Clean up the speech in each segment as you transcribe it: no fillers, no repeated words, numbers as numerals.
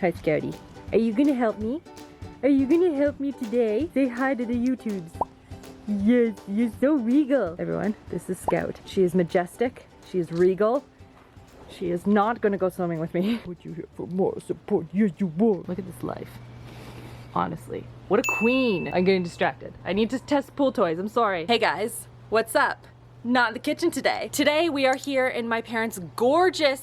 Hi, Scouty. Are you gonna help me? Are you gonna help me today? Say hi to the YouTubes. Yes, you're so regal. Everyone, this is Scout. She is majestic. She is regal. She is not gonna go swimming with me. Would you here for more support? Yes, you will. Look at this life. Honestly, what a queen. I'm getting distracted. I need to test pool toys. I'm sorry. Hey guys, what's up? Not in the kitchen today. Today we are here in my parents' gorgeous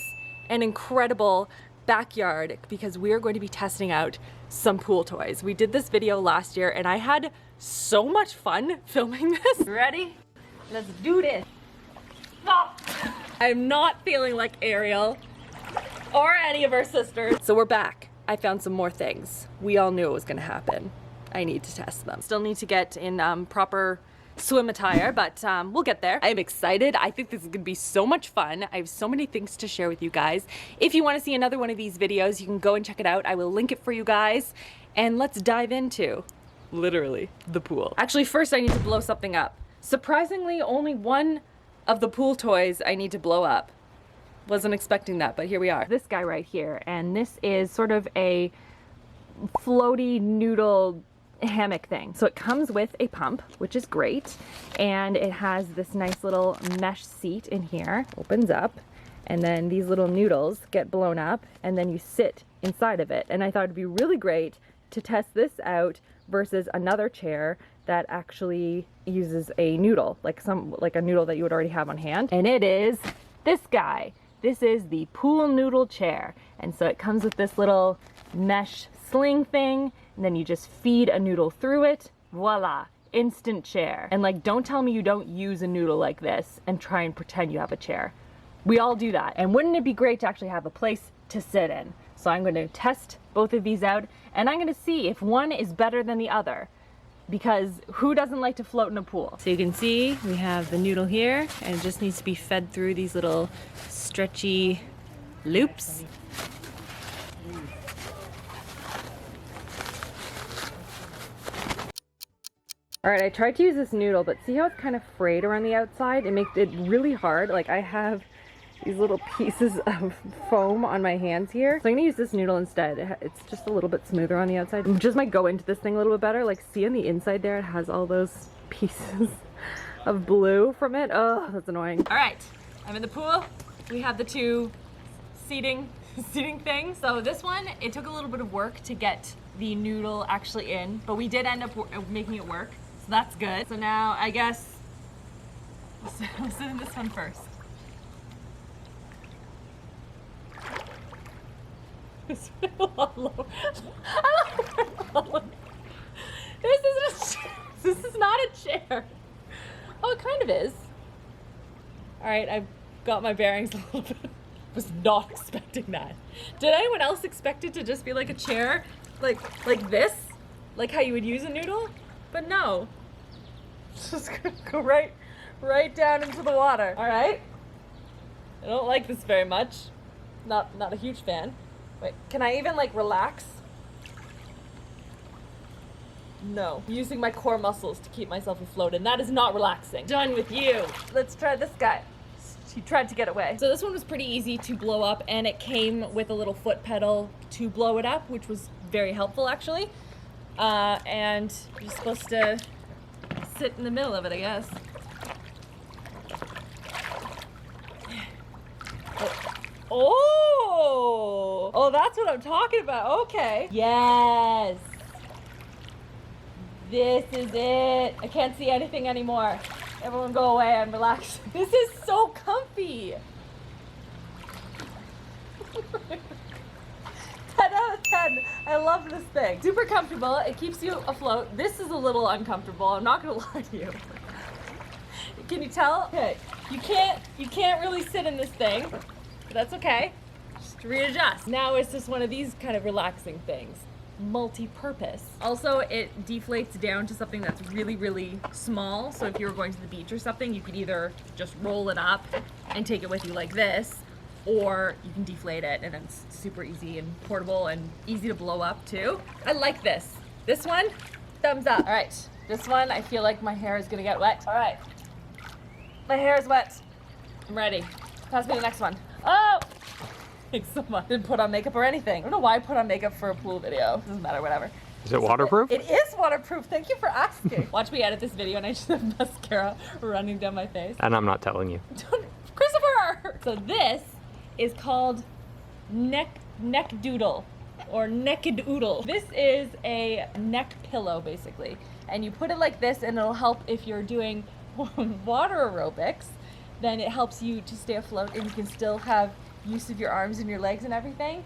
and incredible backyard because we are going to be testing out some pool toys. We did this video last year and I had so much fun filming this. Ready? Let's do this. Oh. I'm not feeling like Ariel or any of our sisters. So we're back. I found some more things. We all knew it was gonna happen. I need to test them. Still need to get in proper swim attire, but we'll get there. I'm excited. I think this is gonna be so much fun. I have so many things to share with you guys. If you wanna see another one of these videos, you can go and check it out. I will link it for you guys. And let's dive into, literally, the pool. Actually, first I need to blow something up. Surprisingly, only one of the pool toys I need to blow up. Wasn't expecting that, but here we are. This guy right here, and this is sort of a floaty noodle hammock thing. So it comes with a pump, which is great, and it has this nice little mesh seat in here. Opens up, and then these little noodles get blown up, and then you sit inside of it. And I thought it'd be really great to test this out versus another chair that actually uses a noodle, like a noodle that you would already have on hand. And it is this guy. This is the pool noodle chair. And so it comes with this little mesh sling thing, and then you just feed a noodle through it. Voila, instant chair. And like, don't tell me you don't use a noodle like this and try and pretend you have a chair. We all do that. And wouldn't it be great to actually have a place to sit in? So I'm going to test both of these out, and I'm going to see if one is better than the other, because who doesn't like to float in a pool? So you can see we have the noodle here, and it just needs to be fed through these little stretchy loops. All right, I tried to use this noodle, but see how it's kind of frayed around the outside? It makes it really hard. Like, I have these little pieces of foam on my hands here. So I'm gonna use this noodle instead. It's just a little bit smoother on the outside. Just might go into this thing a little bit better. Like, see on the inside there, it has all those pieces of blue from it. Oh, that's annoying. All right, I'm in the pool. We have the two seating things. So this one, it took a little bit of work to get the noodle actually in, but we did end up making it work. So that's good. So now I guess we'll sit in this one first. This is not a chair. Oh, it kind of is. All right, I've got my bearings a little bit. Was not expecting that. Did anyone else expect it to just be like a chair, like this, like how you would use a noodle? But no, it's just gonna go right down into the water. All right. I don't like this very much. Not a huge fan. Wait, can I even like relax? No. I'm using my core muscles to keep myself afloat, and that is not relaxing. Done with you. Let's try this guy. He tried to get away. So this one was pretty easy to blow up, and it came with a little foot pedal to blow it up, which was very helpful actually. And you're supposed to sit in the middle of it, I guess. Oh, that's what I'm talking about. Okay. Yes. This is it. I can't see anything anymore. Everyone go away and relax. This is so comfy. 10 out of 10. I love this thing. Super comfortable. It keeps you afloat. This is a little uncomfortable. I'm not gonna lie to you. Can you tell? Okay. You can't really sit in this thing. But that's okay. Just readjust. Now it's just one of these kind of relaxing things. Multi-purpose. Also, it deflates down to something that's really, really small. So if you were going to the beach or something, you could either just roll it up and take it with you like this, or you can deflate it, and it's super easy and portable and easy to blow up too. I like this. This one, thumbs up. All right, this one, I feel like my hair is gonna get wet. All right, my hair is wet. I'm ready. Pass me the next one. Oh! Thanks so much. Didn't put on makeup or anything. I don't know why I put on makeup for a pool video. Doesn't matter, whatever. Is it waterproof? It is waterproof. Thank you for asking. Watch me edit this video and I just have mascara running down my face. And I'm not telling you. Christopher! So this is called neck doodle or naked oodle. This is a neck pillow basically. And you put it like this and it'll help if you're doing water aerobics. Then it helps you to stay afloat and you can still have use of your arms and your legs and everything.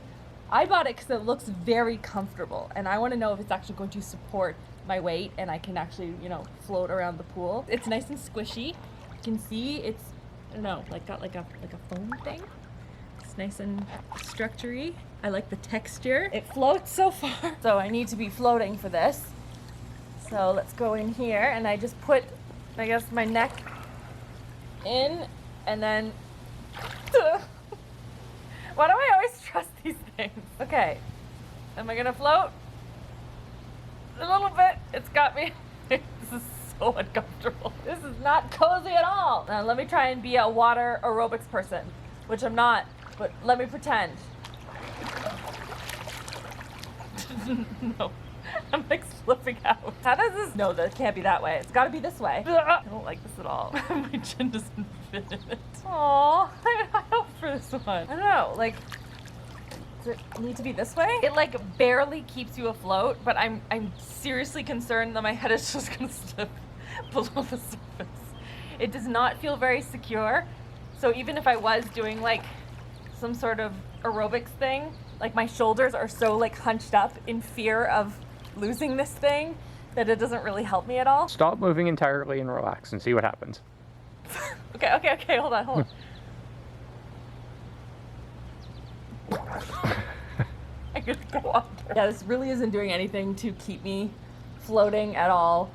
I bought it because it looks very comfortable and I want to know if it's actually going to support my weight and I can actually, you know, float around the pool. It's nice and squishy. You can see it's, I don't know, like got like a foam thing. It's nice and structure-y. I like the texture. It floats so far. So I need to be floating for this. So let's go in here and I just put, I guess, my neck in and then why do I always trust these things? Okay, am I gonna float? A little bit. It's got me. This is so uncomfortable. This is not cozy at all. Now let me try and be a water aerobics person, which I'm not, but let me pretend. No. I'm like slipping out. How does this? No, that can't be that way. It's gotta be this way. I don't like this at all. My chin doesn't fit in it. Aww, I hope for this one. I don't know, like, does it need to be this way? It like barely keeps you afloat, but I'm seriously concerned that my head is just gonna slip below the surface. It does not feel very secure. So even if I was doing like some sort of aerobics thing, like my shoulders are so like hunched up in fear of losing this thing that it doesn't really help me at all. Stop moving entirely and relax and see what happens. Okay, hold on. I gotta go under. Yeah, this really isn't doing anything to keep me floating at all.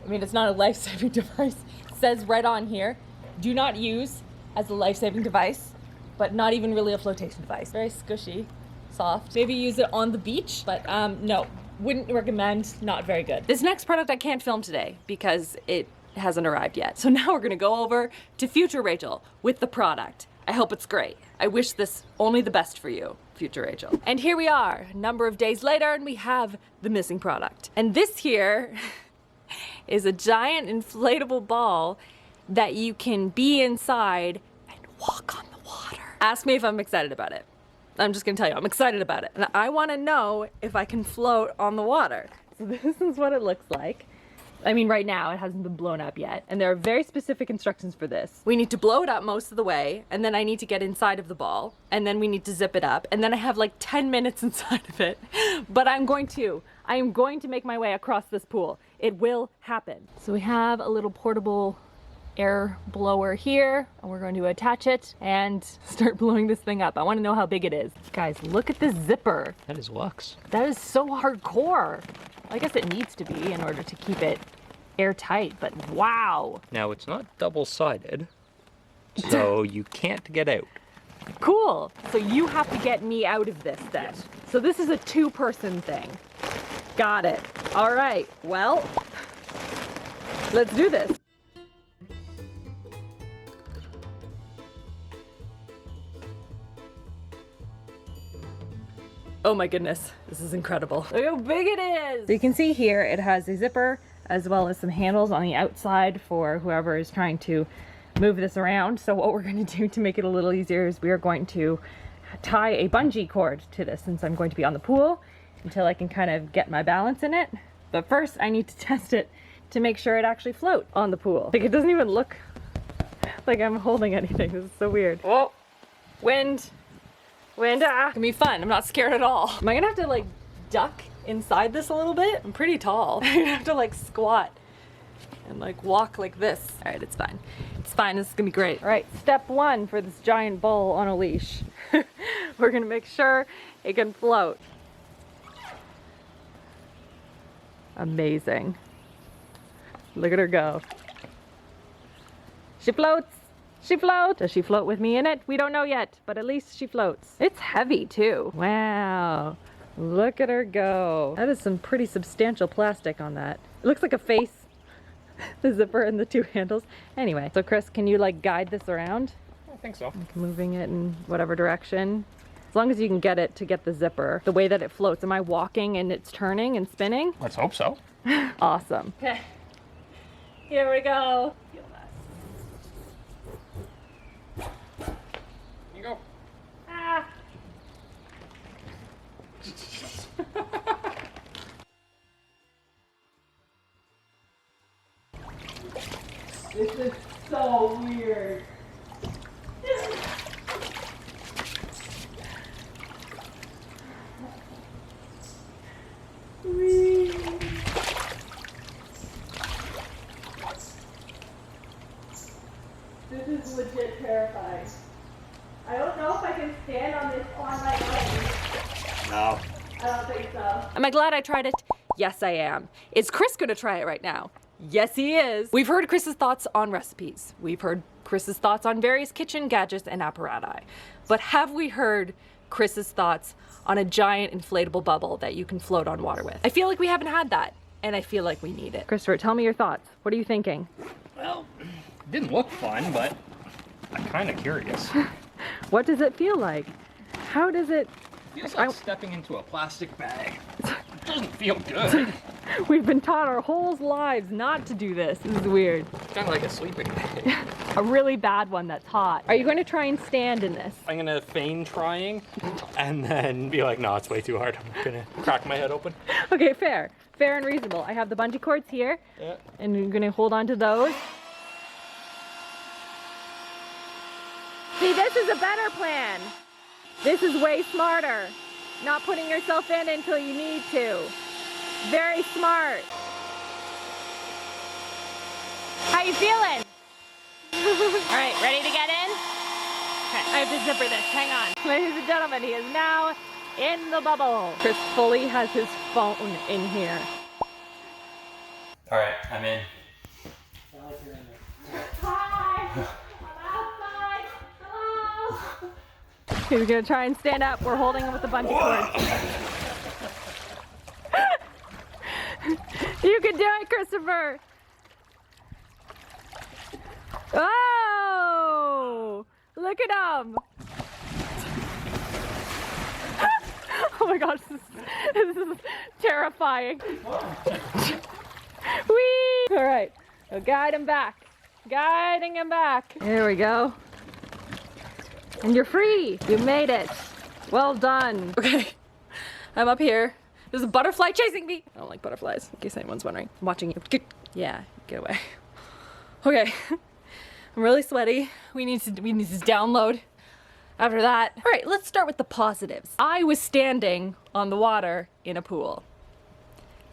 I mean, it's not a life-saving device. It says right on here, do not use as a life-saving device, but not even really a flotation device. Very squishy, soft. Maybe use it on the beach, but no. Wouldn't recommend, not very good. This next product I can't film today because it hasn't arrived yet. So now we're gonna go over to future Rachel with the product. I hope it's great. I wish this only the best for you, future Rachel. And here we are, a number of days later, and we have the missing product. And this here is a giant inflatable ball that you can be inside and walk on the water. Ask me if I'm excited about it. I'm just gonna tell you, I'm excited about it. And I wanna know if I can float on the water. So this is what it looks like. I mean, right now it hasn't been blown up yet. And there are very specific instructions for this. We need to blow it up most of the way, and then I need to get inside of the ball, and then we need to zip it up, and then I have like 10 minutes inside of it. But I am going to make my way across this pool. It will happen. So we have a little portable air blower here, and we're going to attach it and start blowing this thing up. I want to know how big it is. Guys, look at this zipper. That is luxe. That is so hardcore. I guess it needs to be in order to keep it airtight, but wow. Now it's not double-sided, so you can't get out. Cool. So you have to get me out of this then. Yes. So this is a two-person thing. Got it. All right, well, let's do this. Oh my goodness, this is incredible. Look how big it is! So you can see here it has a zipper as well as some handles on the outside for whoever is trying to move this around. So what we're going to do to make it a little easier is we are going to tie a bungee cord to this since I'm going to be on the pool until I can kind of get my balance in it. But first I need to test it to make sure it actually floats on the pool. Like, it doesn't even look like I'm holding anything. This is so weird. Whoa, wind. It's gonna be fun. I'm not scared at all. Am I gonna have to like duck inside this a little bit? I'm pretty tall. I'm gonna have to like squat and like walk like this. All right, it's fine. It's fine, this is gonna be great. All right, step one for this giant bull on a leash. We're gonna make sure it can float. Amazing. Look at her go. She floats. She floats. Does she float with me in it? We don't know yet, but at least she floats. It's heavy too. Wow. Look at her go. That is some pretty substantial plastic on that. It looks like a face. The zipper and the two handles. Anyway, so Chris, can you like guide this around? I think so. Like moving it in whatever direction. As long as you can get it to get the zipper, the way that it floats. Am I walking and it's turning and spinning? Let's hope so. Awesome. Okay, here we go. Here you go. Ah. This is so weird. This is legit terrifying. I don't know if I can stand on this on my own. No. I don't think so. Am I glad I tried it? Yes, I am. Is Chris gonna try it right now? Yes, he is. We've heard Chris's thoughts on recipes. We've heard Chris's thoughts on various kitchen gadgets and apparatus. But have we heard Chris's thoughts on a giant inflatable bubble that you can float on water with? I feel like we haven't had that, and I feel like we need it. Christopher, tell me your thoughts. What are you thinking? Well, it didn't look fun, but I'm kind of curious. What does it feel like? How does it... Feels like stepping into a plastic bag. It doesn't feel good. We've been taught our whole lives not to do this. This is weird. Kind of like a sleeping bag. A really bad one that's hot. Are you going to try and stand in this? I'm gonna feign trying, and then be like, no, it's way too hard. I'm gonna crack my head open. Okay, fair. Fair and reasonable. I have the bungee cords here, Yeah. and you're going to hold on to those. See, this is a better plan. This is way smarter. Not putting yourself in until you need to. Very smart. How you feeling? All right, ready to get in? Okay, I have to zipper this. Hang on. Ladies and gentlemen, he is now in the bubble. Chris fully has his phone in here. All right, I'm in. Hi! I'm outside! Hello! He's gonna try and stand up. We're holding him with the bungee cord. You can do it, Christopher! Oh! Look at him! Oh my gosh, this is terrifying. Whee! All right, now guide him back. Guiding him back. There we go. And you're free. You made it. Well done. Okay, I'm up here. There's a butterfly chasing me. I don't like butterflies, in case anyone's wondering. I'm watching you. Yeah, get away. Okay, I'm really sweaty. We need to download after that. All right, let's start with the positives. I was standing on the water in a pool.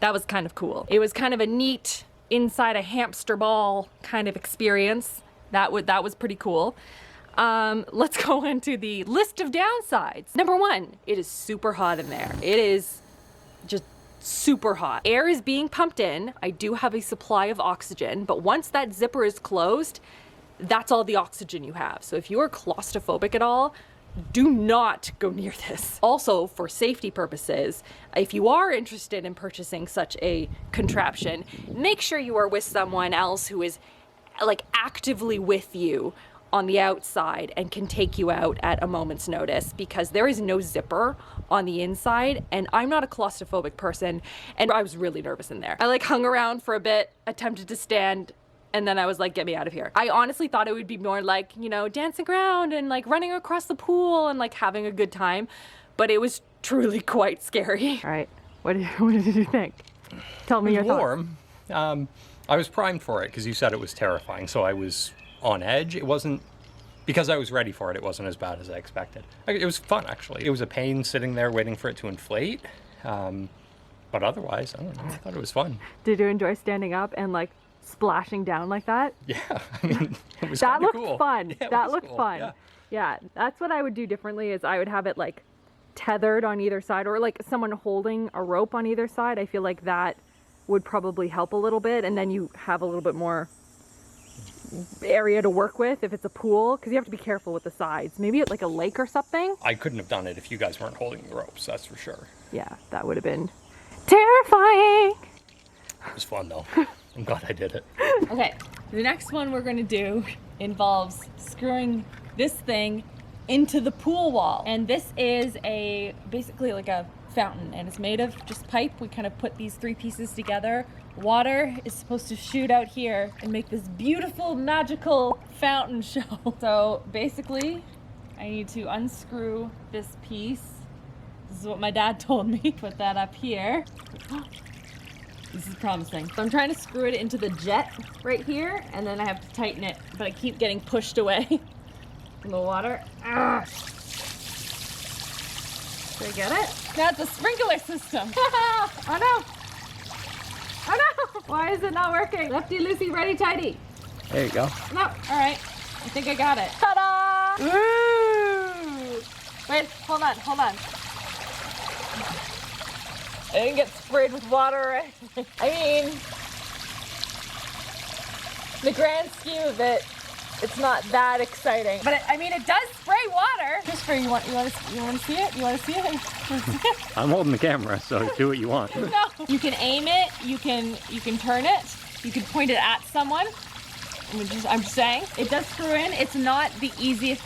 That was kind of cool. It was kind of a neat inside a hamster ball kind of experience. That was pretty cool. Let's go into the list of downsides. Number one, it is super hot in there. It is just super hot. Air is being pumped in. I do have a supply of oxygen, but once that zipper is closed, that's all the oxygen you have. So if you are claustrophobic at all, do not go near this. Also, for safety purposes, if you are interested in purchasing such a contraption, make sure you are with someone else who is like actively with you on the outside and can take you out at a moment's notice, because there is no zipper on the inside, and I'm not a claustrophobic person, and I was really nervous in there. I like hung around for a bit, attempted to stand, and then I was like, get me out of here. I honestly thought it would be more like, you know, dancing around and like running across the pool and like having a good time, but it was truly quite scary. All right, what did you think? Tell me your thoughts. Warm. I was primed for it because you said it was terrifying, so I was on edge. It wasn't, because I was ready for it, it wasn't as bad as I expected. It was fun, actually. It was a pain sitting there waiting for it to inflate, but otherwise, I don't know, I thought it was fun. Did you enjoy standing up and like splashing down like that? Yeah, I mean, it was that looked cool. fun. Yeah, that looked cool. fun. Yeah, that's what I would do differently, is I would have it like tethered on either side, or like someone holding a rope on either side. I feel like that would probably help a little bit, and then you have a little bit more area to work with if it's a pool, because you have to be careful with the sides. Maybe at like a lake or something. I couldn't have done it if you guys weren't holding the ropes, that's for sure. Yeah, that would have been terrifying. It was fun though. I'm glad I did it. Okay, the next one we're gonna do involves screwing this thing into the pool wall. And this is basically like a fountain, and it's made of just pipe. We kind of put these 3 pieces together. Water is supposed to shoot out here and make this beautiful, magical fountain show. So basically, I need to unscrew this piece. This is what my dad told me. Put that up here. This is promising. So I'm trying to screw it into the jet right here, and then I have to tighten it, but I keep getting pushed away from the water. Ah. Did I get it? Now it's a sprinkler system. Oh no! Oh no! Why is it not working? Lefty, loosey, righty, tighty. There you go. No, all right. I think I got it. Ta-da! Ooh! Wait, hold on. I didn't get sprayed with water or anything. I mean, the grand scheme of it, it's not that exciting. But I mean, it does spray water. Christopher, you want to see it? You want to see it? I'm holding the camera, so do what you want. No. You can aim it. You can turn it. You can point it at someone. I'm just saying, it does screw in. It's not the easiest.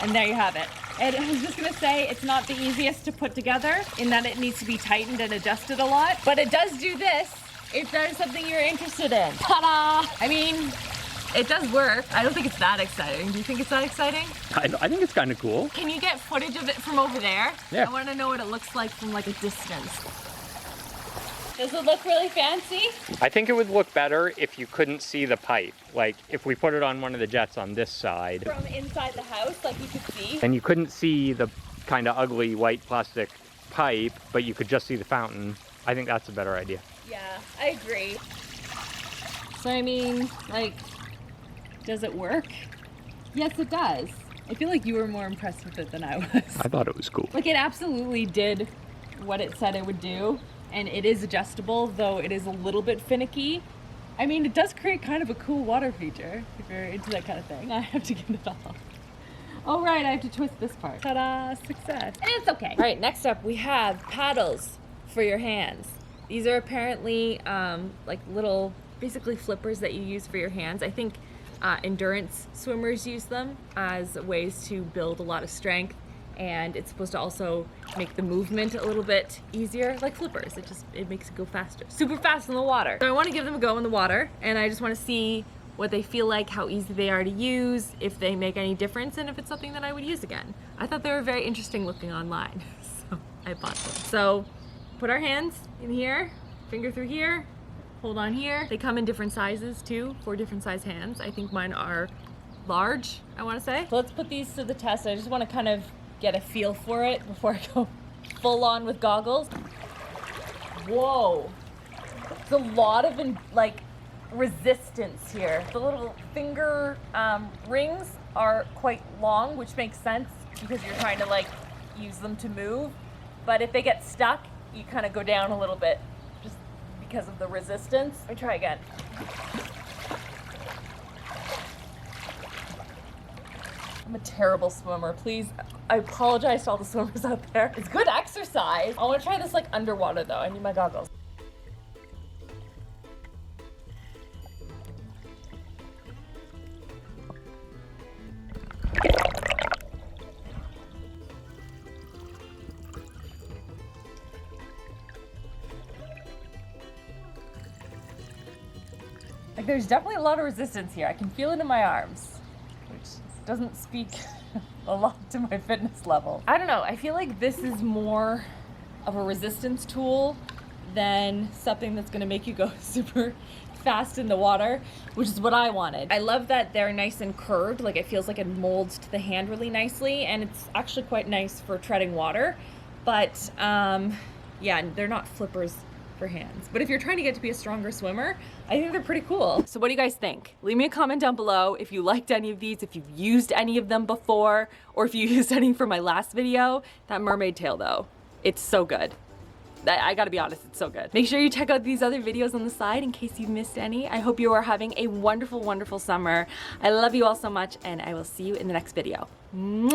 And there you have it. And I was just gonna say, it's not the easiest to put together in that it needs to be tightened and adjusted a lot, but it does do this if that is something you're interested in. Ta-da! I mean, it does work. I don't think it's that exciting. Do you think it's that exciting? I think it's kind of cool. Can you get footage of it from over there? Yeah. I want to know what it looks like from like a distance. Does it look really fancy? I think it would look better if you couldn't see the pipe. Like if we put it on one of the jets on this side. From inside the house, like you could see. And you couldn't see the kind of ugly white plastic pipe, but you could just see the fountain. I think that's a better idea. Yeah, I agree. So I mean, like, does it work? Yes, it does. I feel like you were more impressed with it than I was. I thought it was cool. Like, it absolutely did what it said it would do. And it is adjustable, though it is a little bit finicky. I mean, it does create kind of a cool water feature if you're into that kind of thing. I have to get it off. Oh, right, I have to twist this part. Ta-da, success. And it's okay. All right, next up, we have paddles for your hands. These are apparently like little, basically flippers that you use for your hands. I think endurance swimmers use them as ways to build a lot of strength. And it's supposed to also make the movement a little bit easier, like flippers. It makes it go faster, super fast in the water. So I want to give them a go in the water, and I just want to see what they feel like, how easy they are to use, if they make any difference, and if it's something that I would use again. I thought they were very interesting looking online, so I bought them. So put our hands in here, finger through here, hold on here. They come in different sizes too, 4 different size hands. I think mine are large, I want to say. So let's put these to the test. I just want to kind of get a feel for it before I go full on with goggles. Whoa, it's a lot of like resistance here. The little finger rings are quite long, which makes sense because you're trying to like use them to move. But if they get stuck, you kind of go down a little bit just because of the resistance. Let me try again. I'm a terrible swimmer. Please, I apologize to all the swimmers out there. It's good exercise. I want to try this like underwater though. I need my goggles. Like there's definitely a lot of resistance here. I can feel it in my arms, which doesn't speak a lot to my fitness level. I don't know, I feel like this is more of a resistance tool than something that's gonna make you go super fast in the water, which is what I wanted. I love that they're nice and curved, like it feels like it molds to the hand really nicely, and it's actually quite nice for treading water, but yeah, they're not flippers for hands. But if you're trying to get to be a stronger swimmer, I think they're pretty cool. So what do you guys think? Leave me a comment down below if you liked any of these, if you've used any of them before, or if you used any for my last video. That mermaid tail though, it's so good. I gotta be honest, it's so good. Make sure you check out these other videos on the side in case you've missed any. I hope you are having a wonderful, wonderful summer. I love you all so much, and I will see you in the next video. Mwah!